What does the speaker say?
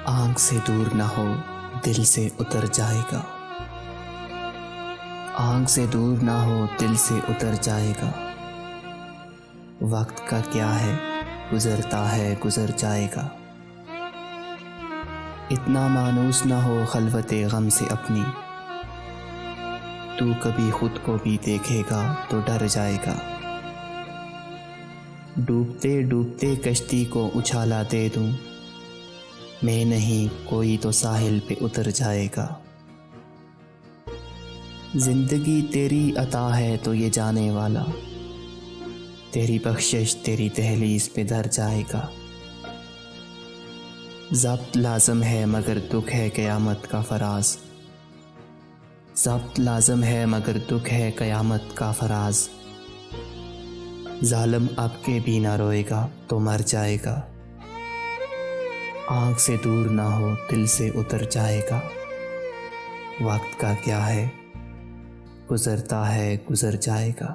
आँख से दूर ना हो दिल से उतर जाएगा। आँख से दूर ना हो दिल से उतर जाएगा। वक्त का क्या है गुजरता है गुजर जाएगा। इतना मानूस ना हो खलवते गम से अपनी, तू कभी खुद को भी देखेगा तो डर जाएगा। डूबते डूबते कश्ती को उछाला दे दूं, मैं नहीं कोई तो साहिल पे उतर जाएगा। जिंदगी तेरी अता है तो ये जाने वाला, तेरी बख्शिश तेरी दहलीज पे धर जाएगा। ज़ब्त लाज़म है मगर दुख है क़यामत का फराज, ज़ब्त लाज़म है मगर दुख है क़यामत का फराज। ज़ालिम अब के भी ना रोएगा तो मर जाएगा। आँख से दूर ना हो दिल से उतर जाएगा। वक्त का क्या है गुजरता है गुजर जाएगा।